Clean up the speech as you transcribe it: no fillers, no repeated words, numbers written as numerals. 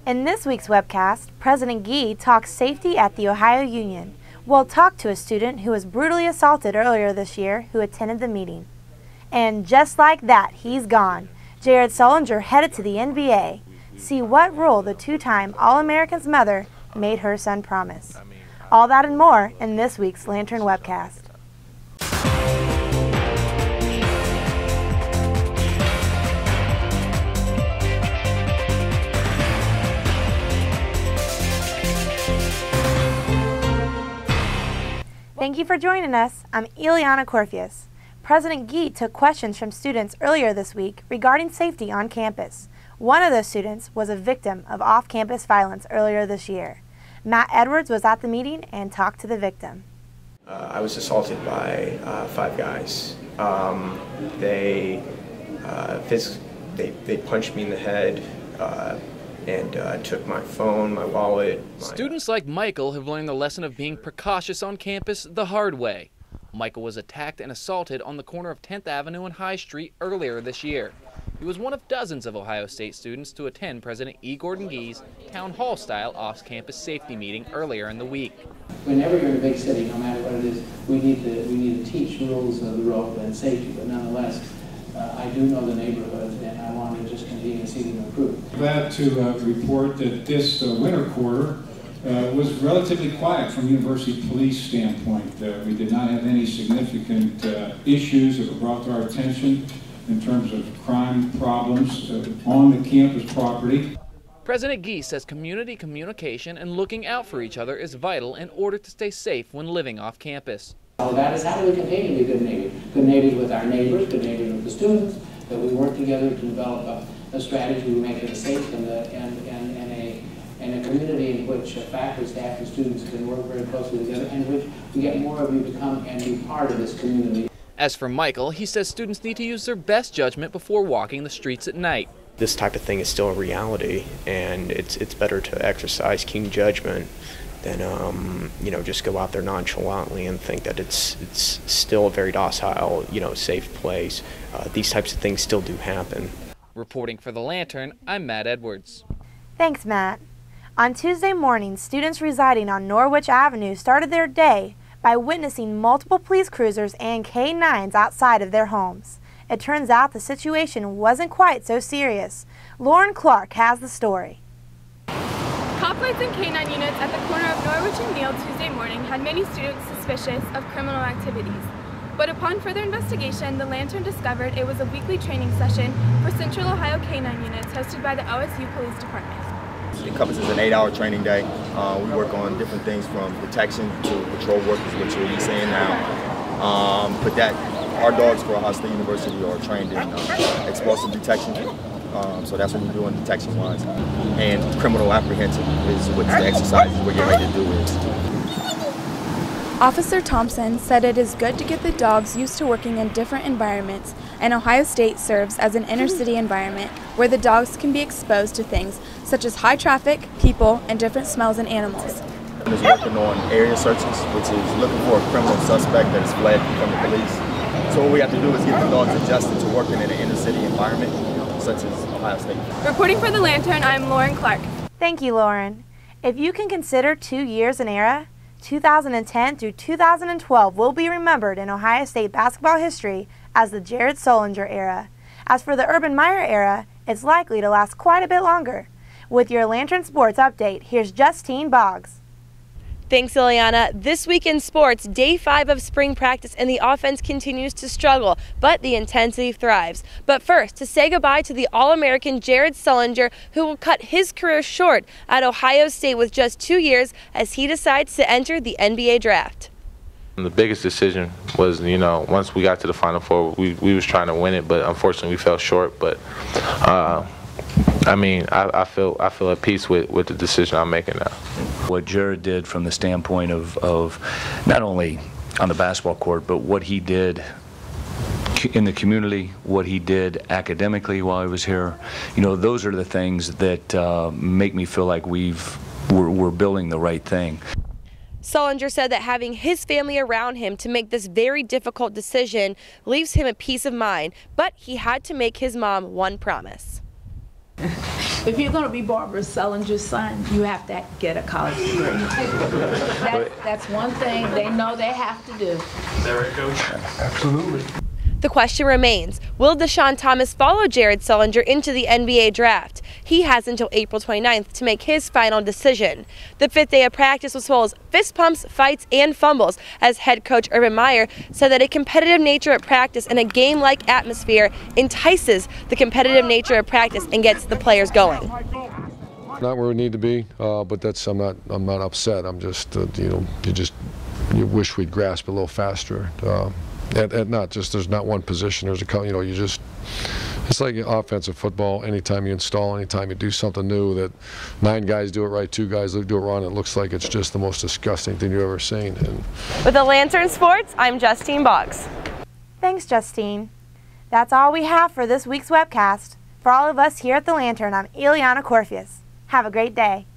In this week's webcast, President Gee talks safety at the Ohio Union. We'll talk to a student who was brutally assaulted earlier this year who attended the meeting. And just like that, he's gone. Jared Sullinger headed to the NBA. See what role the two-time All-American's mother made her son promise. All that and more in this week's Lantern Webcast. Thank you for joining us. I'm Ileana Corfius. President Gee took questions from students earlier this week regarding safety on campus. One of those students was a victim of off-campus violence earlier this year. Matt Edwards was at the meeting and talked to the victim. I was assaulted by 5 guys. They punched me in the head and took my phone, my wallet. Students like Michael have learned the lesson of being precautious on campus the hard way. Michael was attacked and assaulted on the corner of 10th Avenue and High Street earlier this year. He was one of dozens of Ohio State students to attend President E. Gordon Gee's town hall-style off-campus safety meeting earlier in the week. Whenever you're in a big city, no matter what it is, we need to teach rules of the road and safety, but nonetheless, I do know the neighborhoods, and I want to just continue to see them improve. Glad to report that this winter quarter was relatively quiet from University Police standpoint. We did not have any significant issues that were brought to our attention in terms of crime problems on the campus property. President Gee says community communication and looking out for each other is vital in order to stay safe when living off campus. All that is how do we continue to be good neighbors? Good neighbors with our neighbors, good neighbors with the students, that we work together to develop a strategy to make it safe and a community in which faculty, staff, and students can work very closely together, and which we get more of you to come and be part of this community. As for Michael, he says students need to use their best judgment before walking the streets at night. This type of thing is still a reality, and it's better to exercise keen judgment than just go out there nonchalantly and think that it's still a very docile, safe place. These types of things still do happen. Reporting for the Lantern, I'm Matt Edwards. Thanks, Matt. On Tuesday morning, students residing on Norwich Avenue started their day by witnessing multiple police cruisers and K-9s outside of their homes. It turns out the situation wasn't quite so serious. Lauren Clark has the story. Cop lights and K-9 units at the corner of Norwich and Neal Tuesday morning had many students suspicious of criminal activities. But upon further investigation, the Lantern discovered it was a weekly training session for Central Ohio K-9 units hosted by the OSU Police Department. It covers an 8-hour training day. We work on different things from detection to patrol work, which you'll be seeing now. But that our dogs for Ohio State University are trained in explosive detection. So that's what we do in detection-wise. And criminal apprehension is what the exercise is, what you're ready to do is. Officer Thompson said it is good to get the dogs used to working in different environments, and Ohio State serves as an inner-city environment where the dogs can be exposed to things such as high traffic, people, and different smells and animals. Is working on area searches, which is looking for a criminal suspect that has fled from the police. So what we have to do is get the dogs adjusted to working in an inner-city environment, such as Ohio State. Reporting for the Lantern, I'm Lauren Clark. Thank you, Lauren. If you can consider 2 years an era, 2010 through 2012 will be remembered in Ohio State basketball history as the Jared Sullinger era. As for the Urban Meyer era, it's likely to last quite a bit longer. With your Lantern Sports update, here's Justine Boggs. Thanks, Ileana. This week in sports, day 5 of spring practice, and the offense continues to struggle, but the intensity thrives. But first, to say goodbye to the All-American Jared Sullinger, who will cut his career short at Ohio State with just 2 years as he decides to enter the NBA draft. The biggest decision was, once we got to the Final Four, we was trying to win it, but unfortunately we fell short. But I feel at peace with the decision I'm making now. What Jared did from the standpoint of not only on the basketball court, but what he did in the community, what he did academically while he was here, those are the things that make me feel like we're building the right thing. Sullinger said that having his family around him to make this very difficult decision leaves him a peace of mind, but he had to make his mom one promise. If you're going to be Barbara Sullinger's son, you have to get a college degree. That's one thing they know they have to do. Is that right, Coach? Absolutely. The question remains, will Deshaun Thomas follow Jared Sullinger into the NBA draft? He has until April 29th to make his final decision. The 5th day of practice was full of fist pumps, fights, and fumbles, as head coach Urban Meyer said that a competitive nature of practice and a game-like atmosphere entices the competitive nature of practice and gets the players going. Not where we need to be, but that's I'm not upset. I'm just you wish we'd grasp a little faster. And not just there's not one position. There's it's like offensive football. Anytime you install, anytime you do something new, that 9 guys do it right, 2 guys do it wrong. It looks like it's just the most disgusting thing you've ever seen. With the Lantern Sports, I'm Justine Boggs. Thanks, Justine. That's all we have for this week's webcast. For all of us here at the Lantern, I'm Ileana Corfius. Have a great day.